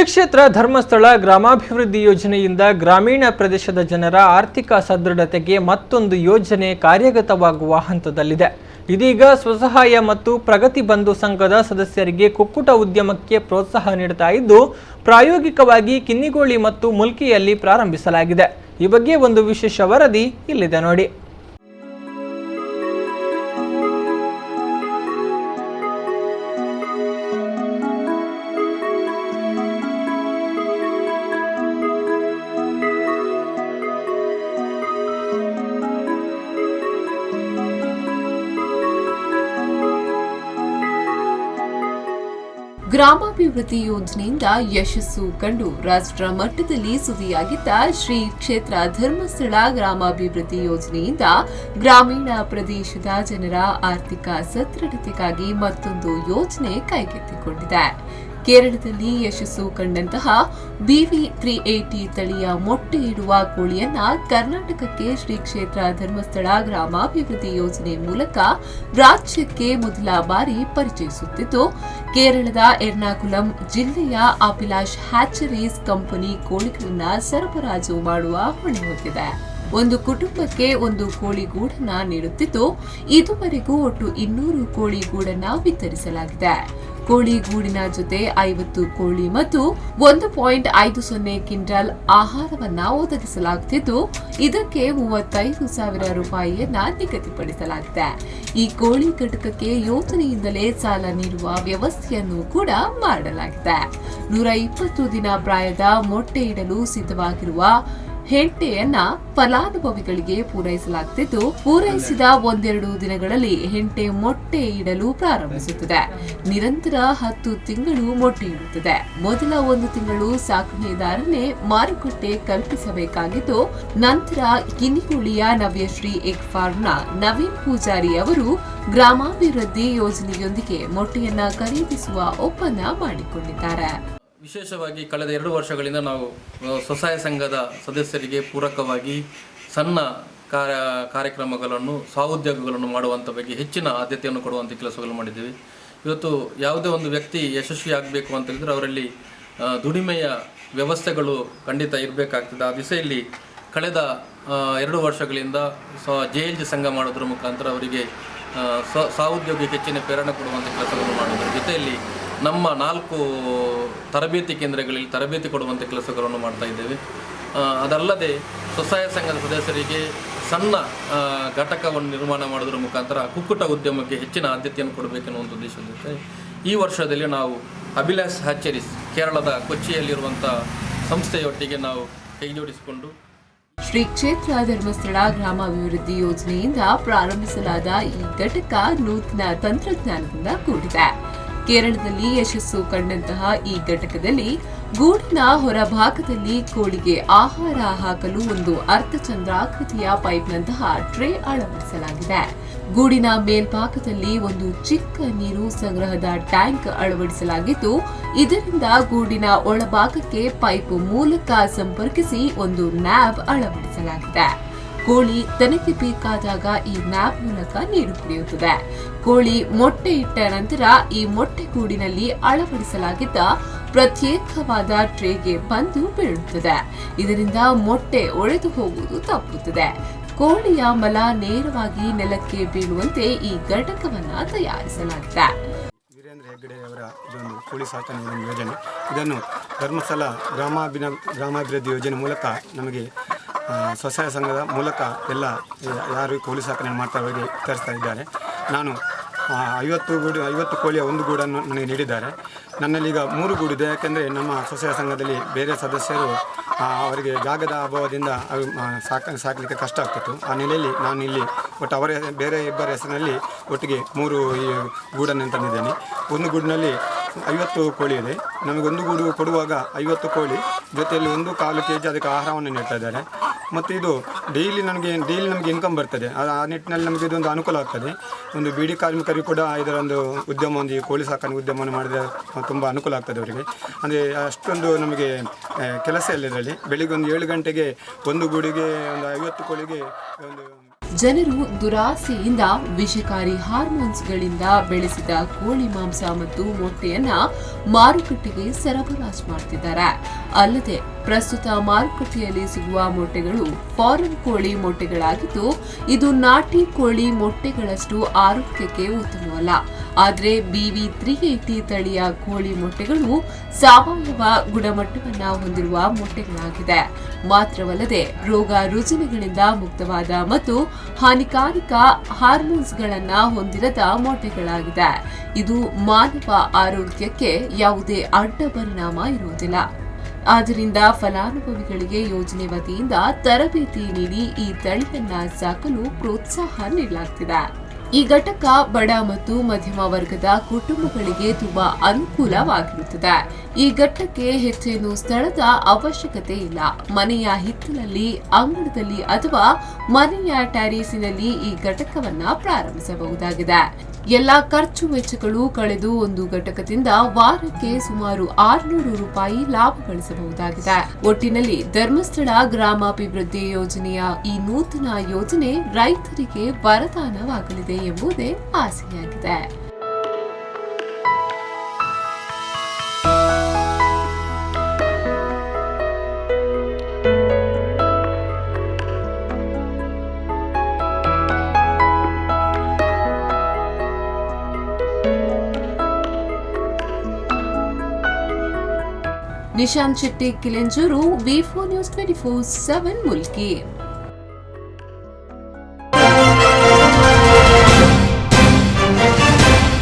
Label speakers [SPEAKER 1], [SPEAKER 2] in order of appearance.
[SPEAKER 1] ಕ್ಷೇತ್ರ ಧರ್ಮಸ್ಥಳ ಗ್ರಾಮಾಭಿವೃದ್ಧಿ ಯೋಜನೆಯಿಂದ ಗ್ರಾಮೀಣ ಪ್ರದೇಶದ ಜನರ ಆರ್ಥಿಕ ಸದೃಢತೆಗೆ ಮತ್ತೊಂದು ಯೋಜನೆ ಕಾರ್ಯಗತವಾಗುವ ಹಂತದಲ್ಲಿದೆ. ಇದೀಗ ಸ್ವಸಹಾಯ ಮತ್ತು ಪ್ರಗತಿ ಬಂಧು ಸಂಘದ ಸದಸ್ಯರಿಗೆ ಕುಕ್ಕುಟ ಉದ್ಯಮಕ್ಕೆ ಪ್ರೋತ್ಸಾಹ ನೀಡುತ್ತಾ ಇದ್ದು, ಪ್ರಾಯೋಗಿಕವಾಗಿ ಕಿನ್ನಿಗೋಳಿ ಮತ್ತು ಮುಲ್ಕಿಯಲ್ಲಿ ಪ್ರಾರಂಭಿಸಲಾಗಿದೆ. ಈ ಬಗ್ಗೆ ಒಂದು ವಿಶೇಷ ವರದಿ ಇಲ್ಲಿದೆ ನೋಡಿ.
[SPEAKER 2] ಗ್ರಾಮಾಭಿವೃದ್ಧಿ ಯೋಜನೆಯಿಂದ ಯಶಸ್ಸು ಕಂಡು ರಾಷ್ಟ್ರ ಮಟ್ಟದಲ್ಲಿ ಸುದ್ದಿಯಾಗಿದ್ದ ಶ್ರೀ ಕ್ಷೇತ್ರ ಧರ್ಮಸ್ಥಳ ಗ್ರಾಮಾಭಿವೃದ್ಧಿ ಯೋಜನೆಯಿಂದ ಗ್ರಾಮೀಣ ಪ್ರದೇಶದ ಜನರ ಆರ್ಥಿಕ ಸದೃಢತೆಗಾಗಿ ಮತ್ತೊಂದು ಯೋಜನೆ ಕೈಗೆತ್ತಿಕೊಂಡಿದೆ. ಕೇರಳದಲ್ಲಿ ಯಶಸ್ಸು ಕಂಡಂತಹ BV 380 ತಳಿಯ ಮೊಟ್ಟೆ ಇಡುವ ಕೋಳಿಯನ್ನ ಕರ್ನಾಟಕಕ್ಕೆ ಶ್ರೀ ಕ್ಷೇತ್ರ ಧರ್ಮಸ್ಥಳ ಗ್ರಾಮಾಭಿವೃದ್ಧಿ ಯೋಜನೆ ಮೂಲಕ ರಾಜ್ಯಕ್ಕೆ ಮೊದಲ ಬಾರಿ ಪರಿಚಯಿಸುತ್ತಿದ್ದು, ಕೇರಳದ ಎರ್ನಾಕುಲಂ ಜಿಲ್ಲೆಯ ಅಭಿಲಾಷ್ ಹ್ಯಾಚರೀಸ್ ಕಂಪನಿ ಕೋಳಿಗಳನ್ನ ಸರಬರಾಜು ಮಾಡುವ ಹೊಣೆ ಹೊತ್ತಿದೆ. ಒಂದು ಕುಟುಂಬಕ್ಕೆ ಒಂದು ಕೋಳಿ ಗೂಡನ್ನ ನೀಡುತ್ತಿದ್ದು, ಇದುವರೆಗೂ ಒಟ್ಟು 200 ಕೋಳಿ ಗೂಡನ್ನ ವಿತರಿಸಲಾಗಿದೆ. ಕೋಳಿ ಗೂಡಿನ ಜೊತೆ 50 ಕೋಳಿ ಮತ್ತು 1.50 ಕ್ವಿಂಟಲ್ ಆಹಾರವನ್ನ ಒದಗಿಸಲಾಗುತ್ತಿದ್ದು, ಇದಕ್ಕೆ 35,000 ರೂಪಾಯಿಯನ್ನ ನಿಗದಿಪಡಿಸಲಾಗಿದೆ. ಈ ಕೋಳಿ ಘಟಕಕ್ಕೆ ಯೋಜನೆಯಿಂದಲೇ ಸಾಲ ನೀಡುವ ವ್ಯವಸ್ಥೆಯನ್ನು ಕೂಡ ಮಾಡಲಾಗಿದೆ. 120 ದಿನ ಪ್ರಾಯದ ಮೊಟ್ಟೆ ಇಡಲು ಸಿದ್ಧವಾಗಿರುವ ಹೆಂಟೆಯನ್ನ ಫಲಾನುಭವಿಗಳಿಗೆ ಪೂರೈಸಲಾಗುತ್ತಿದ್ದು, ಪೂರೈಸಿದ 1-2 ದಿನಗಳಲ್ಲಿ ಹೆಂಟೆ ಮೊಟ್ಟೆ ಇಡಲು ಪ್ರಾರಂಭಿಸುತ್ತದೆ. ನಿರಂತರ 10 ತಿಂಗಳು ಮೊಟ್ಟೆ ಇಡುತ್ತದೆ. ಮೊದಲ 1 ತಿಂಗಳು ಸಾಕಣೆದಾರನೇ ಮಾರುಕಟ್ಟೆ ಕಲ್ಪಿಸಬೇಕಾಗಿದ್ದು, ನಂತರ ಕಿನ್ನಿಗೋಳಿಯ ನವ್ಯಶ್ರೀ ಎಗ್ ಫಾರ್ಮ್ನ ನವೀನ್ ಪೂಜಾರಿ ಅವರು ಗ್ರಾಮಾಭಿವೃದ್ಧಿ ಯೋಜನೆಯೊಂದಿಗೆ ಮೊಟ್ಟೆಯನ್ನ ಖರೀದಿಸುವ ಒಪ್ಪಂದ ಮಾಡಿಕೊಂಡಿದ್ದಾರೆ.
[SPEAKER 3] ವಿಶೇಷವಾಗಿ ಕಳೆದ 2 ವರ್ಷಗಳಿಂದ ನಾವು ಸ್ವಸಹಾಯ ಸಂಘದ ಸದಸ್ಯರಿಗೆ ಪೂರಕವಾಗಿ ಸಣ್ಣ ಕಾರ್ಯಕ್ರಮಗಳನ್ನು ಸ್ವಉದ್ಯೋಗಗಳನ್ನು ಮಾಡುವಂಥ ಬಗ್ಗೆ ಹೆಚ್ಚಿನ ಆದ್ಯತೆಯನ್ನು ಕೊಡುವಂಥ ಕೆಲಸಗಳು ಮಾಡಿದ್ದೇವೆ. ಇವತ್ತು ಯಾವುದೇ ಒಂದು ವ್ಯಕ್ತಿ ಯಶಸ್ವಿಯಾಗಬೇಕು ಅಂತ ಹೇಳಿದರೆ ಅವರಲ್ಲಿ ದುಡಿಮೆಯ ವ್ಯವಸ್ಥೆಗಳು ಖಂಡಿತ ಇರಬೇಕಾಗ್ತದೆ. ಆ ದಿಸೆಯಲ್ಲಿ ಕಳೆದ 2 ವರ್ಷಗಳಿಂದ JLG ಸಂಘ ಮಾಡೋದ್ರ ಮುಖಾಂತರ ಅವರಿಗೆ ಸ್ವಉದ್ಯೋಗಕ್ಕೆ ಹೆಚ್ಚಿನ ಪ್ರೇರಣೆ ಕೊಡುವಂಥ ಕೆಲಸಗಳನ್ನು ಮಾಡೋದ್ರ ಜೊತೆಯಲ್ಲಿ ನಮ್ಮ 4 ತರಬೇತಿ ಕೇಂದ್ರಗಳಲ್ಲಿ ತರಬೇತಿ ಕೊಡುವಂಥ ಕೆಲಸಗಳನ್ನು ಮಾಡ್ತಾ ಇದ್ದೇವೆ. ಅದಲ್ಲದೆ ಸ್ವಸಹಾಯ ಸಂಘದ ಸದಸ್ಯರಿಗೆ ಸಣ್ಣ ಘಟಕವನ್ನು ನಿರ್ಮಾಣ ಮಾಡೋದ್ರ ಮುಖಾಂತರ ಕುಕ್ಕುಟ ಉದ್ಯಮಕ್ಕೆ ಹೆಚ್ಚಿನ ಆದ್ಯತೆಯನ್ನು ಕೊಡಬೇಕೆನ್ನುವಂಥ ಉದ್ದೇಶದ ಜೊತೆ ಈ ವರ್ಷದಲ್ಲಿ ನಾವು ಅಭಿಲಾಷ್ ಹ್ಯಾಚರೀಸ್ ಕೇರಳದ ಕೊಚ್ಚಿಯಲ್ಲಿರುವಂಥ ಸಂಸ್ಥೆಯೊಟ್ಟಿಗೆ ನಾವು ಕೈಜೋಡಿಸಿಕೊಂಡು
[SPEAKER 2] ಶ್ರೀ ಕ್ಷೇತ್ರ ಧರ್ಮಸ್ಥಳ ಗ್ರಾಮಾಭಿವೃದ್ಧಿ ಯೋಜನೆಯಿಂದ ಪ್ರಾರಂಭಿಸಲಾದ ಈ ಘಟಕ ನೂತನ ತಂತ್ರಜ್ಞಾನದಿಂದ ಕೂಡಿದೆ. ಕೇರಳದಲ್ಲಿ ಯಶಸ್ಸು ಕಂಡಂತಹ ಈ ಘಟಕದಲ್ಲಿ ಗೂಡಿನ ಹೊರಭಾಗದಲ್ಲಿ ಕೋಳಿಗೆ ಆಹಾರ ಹಾಕಲು ಒಂದು ಅರ್ಧಚಂದ್ರಾಕೃತಿಯ ಪೈಪ್ನಂತಹ ಟ್ರೇ ಅಳವಡಿಸಲಾಗಿದೆ. ಗೂಡಿನ ಮೇಲ್ಭಾಗದಲ್ಲಿ ಒಂದು ಚಿಕ್ಕ ನೀರು ಸಂಗ್ರಹದ ಟ್ಯಾಂಕ್ ಅಳವಡಿಸಲಾಗಿದ್ದು, ಇದರಿಂದ ಗೂಡಿನ ಒಳಭಾಗಕ್ಕೆ ಪೈಪ್ ಮೂಲಕ ಸಂಪರ್ಕಿಸಿ ಒಂದು ನ್ಯಾಬ್ ಅಳವಡಿಸಲಾಗಿದೆ. ಕೋಳಿ ತನಗೆ ಬೇಕಾದಾಗ ಈ ನ್ಯಾಬ್ ಮೂಲಕ ನೀರು ಕುಡಿಯುತ್ತದೆ. ಕೋಳಿ ಮೊಟ್ಟೆ ಇಟ್ಟ ನಂತರ ಈ ಮೊಟ್ಟೆ ಗೂಡಿನಲ್ಲಿ ಅಳವಡಿಸಲಾಗಿದ್ದ ಪ್ರತ್ಯೇಕವಾದ ಟ್ರೇಗೆ ಬಂದು ಬೀಳುತ್ತದೆ. ಇದರಿಂದ ಮೊಟ್ಟೆ ಒಡೆದು ಹೋಗುವುದು ತಪ್ಪುತ್ತದೆ. ಕೋಳಿಯ ಮಲ ನೇರವಾಗಿ ನೆಲಕ್ಕೆ ಬೀಳುವಂತೆ ಈ ಘಟಕವನ್ನ ತಯಾರಿಸಲಾಗಿದೆ.
[SPEAKER 4] ವೀರೇಂದ್ರ ಹೆಗ್ಗಡೆ ಅವರ ಇದೊಂದು ಕೋಳಿ ಸಾಕಣೆ ಯೋಜನೆ, ಇದನ್ನು ಧರ್ಮಸ್ಥಳ ಗ್ರಾಮಾಭಿವೃದ್ಧಿ ಯೋಜನೆ ಮೂಲಕ ನಮಗೆ ಸ್ವಸಹಾಯ ಸಂಘದ ಮೂಲಕ ಎಲ್ಲ ಯಾರು ಕೋಳಿ ಸಾಕಣೆ ಮಾಡ್ತಾ ಅವರಿಗೆ ವಿತರಿಸ್ತಾ ಇದ್ದಾರೆ. ನಾನು 50 ಕೋಳಿಯ ಒಂದು ಗೂಡನ್ನು ನನಗೆ ನೀಡಿದ್ದಾರೆ. ನನ್ನಲ್ಲಿ ಈಗ 3 ಗೂಡಿದೆ. ಯಾಕೆಂದರೆ ನಮ್ಮ ಸ್ವಸಹಾಯ ಸಂಘದಲ್ಲಿ ಬೇರೆ ಸದಸ್ಯರು ಅವರಿಗೆ ಜಾಗದ ಅಭಾವದಿಂದ ಸಾಕಲಿಕ್ಕೆ ಕಷ್ಟ ಆಗ್ತಿತ್ತು. ಆ ನೆಲೆಯಲ್ಲಿ ನಾನು ಇಲ್ಲಿ ಒಟ್ಟು ಅವರ ಬೇರೆ ಇಬ್ಬರ ಹೆಸರಿನಲ್ಲಿ ಒಟ್ಟಿಗೆ 3 ಈ ಗೂಡನ್ನು ತಂದಿದ್ದೇನೆ. ಒಂದು ಗೂಡಿನಲ್ಲಿ 50 ಕೋಳಿ ಇದೆ. ನಮಗೊಂದು ಗೂಡು ಕೊಡುವಾಗ 50 ಕೋಳಿ ಜೊತೆಯಲ್ಲಿ 1/4 kg ಅದಕ್ಕೆ ಆಹಾರವನ್ನು ನೀಡ್ತಾ ಇದ್ದಾರೆ. ಮತ್ತು ಇದು ಡೈಲಿ ನಮಗೆ ಇನ್ಕಮ್ ಬರ್ತದೆ. ಆ ನಿಟ್ಟಿನಲ್ಲಿ ನಮಗೆ ಇದೊಂದು ಅನುಕೂಲ ಆಗ್ತದೆ. ಒಂದು ಬೀಡಿ ಕಾರ್ಮಿಕರಿಗೂ ಕೂಡ ಇದರೊಂದು ಉದ್ಯಮ, ಒಂದು ಕೋಳಿ ಸಾಕಣೆ ಉದ್ಯಮವನ್ನು ಮಾಡಿದರೆ ತುಂಬ ಅನುಕೂಲ ಆಗ್ತದೆ ಅವರಿಗೆ. ಅಂದರೆ ಅಷ್ಟೊಂದು ನಮಗೆ ಕೆಲಸ ಇಲ್ಲ ಇದರಲ್ಲಿ. ಬೆಳಿಗ್ಗೆ ಒಂದು 7 ಗಂಟೆಗೆ ಒಂದು ಗೂಡಿಗೆ ಒಂದು 50 ಕೋಳಿಗೆ ಒಂದು
[SPEAKER 2] ಜನರು ದುರಾಸೆಯಿಂದ ವಿಷಕಾರಿ ಹಾರ್ಮೋನ್ಸ್ಗಳಿಂದ ಬೆಳೆಸಿದ ಕೋಳಿ ಮಾಂಸ ಮತ್ತು ಮೊಟ್ಟೆಯನ್ನ ಮಾರುಕಟ್ಟೆಗೆ ಸರಬರಾಜು ಮಾಡುತ್ತಿದ್ದಾರೆ. ಅಲ್ಲದೆ ಪ್ರಸ್ತುತ ಮಾರುಕಟ್ಟೆಯಲ್ಲಿ ಸಿಗುವ ಮೊಟ್ಟೆಗಳು ಫಾರಂ ಕೋಳಿ ಮೊಟ್ಟೆಗಳಾಗಿದ್ದು, ಇದು ನಾಟಿ ಕೋಳಿ ಮೊಟ್ಟೆಗಳಷ್ಟು ಆರೋಗ್ಯಕ್ಕೆ ಉತ್ತಮವಲ್ಲ. ಆದರೆ BV380 ತಳಿಯ ಕೋಳಿ ಮೊಟ್ಟೆಗಳು ಸಾವಯವ ಗುಣಮಟ್ಟವನ್ನ ಹೊಂದಿರುವ ಮೊಟ್ಟೆಗಳಾಗಿದೆ. ಮಾತ್ರವಲ್ಲದೆ ರೋಗ ರುಜಿನಗಳಿಂದ ಮುಕ್ತವಾದ ಮತ್ತು ಹಾನಿಕಾರಕ ಹಾರ್ಮೋನ್ಸ್ಗಳನ್ನ ಹೊಂದಿರದ ಮೊಟ್ಟೆಗಳಾಗಿದೆ. ಇದು ಮಾನವ ಆರೋಗ್ಯಕ್ಕೆ ಯಾವುದೇ ಅಡ್ಡ ಪರಿಣಾಮ ಇರುವುದಿಲ್ಲ. ಆದ್ದರಿಂದ ಫಲಾನುಭವಿಗಳಿಗೆ ಯೋಜನೆ ವತಿಯಿಂದ ತರಬೇತಿ ನೀಡಿ ಈ ತಳಿಯನ್ನ ಸಾಕಲು ಪ್ರೋತ್ಸಾಹ ನೀಡಲಾಗುತ್ತಿದೆ. ಈ ಘಟಕ ಬಡ ಮತ್ತು ಮಧ್ಯಮ ವರ್ಗದ ಕುಟುಂಬಗಳಿಗೆ ತುಂಬಾ ಅನುಕೂಲವಾಗಿರುತ್ತದೆ. ಈ ಘಟ್ಟಕ್ಕೆ ಹೆಚ್ಚೇನು ಸ್ಥಳದ ಅವಶ್ಯಕತೆ ಇಲ್ಲ. ಮನೆಯ ಹಿತ್ತಲಲ್ಲಿ, ಅಂಗಳದಲ್ಲಿ ಅಥವಾ ಮನೆಯ ಟ್ಯಾರೇಸಿನಲ್ಲಿ ಈ ಘಟಕವನ್ನ ಪ್ರಾರಂಭಿಸಬಹುದಾಗಿದೆ. ಎಲ್ಲಾ ಖರ್ಚು ವೆಚ್ಚಗಳು ಕಳೆದು ಒಂದು ಘಟಕದಿಂದ ವಾರಕ್ಕೆ ಸುಮಾರು 600 ರೂಪಾಯಿ ಲಾಭ ಗಳಿಸಬಹುದಾಗಿದೆ. ಒಟ್ಟಿನಲ್ಲಿ ಧರ್ಮಸ್ಥಳ ಗ್ರಾಮಾಭಿವೃದ್ಧಿ ಯೋಜನೆಯ ಈ ನೂತನ ಯೋಜನೆ ರೈತರಿಗೆ ವರದಾನವಾಗಲಿದೆ ಎಂಬುದೇ ಆಸೆಯಾಗಿದೆ. Nishant Shetty Kilenjur, V4 News 24/7 Mulki.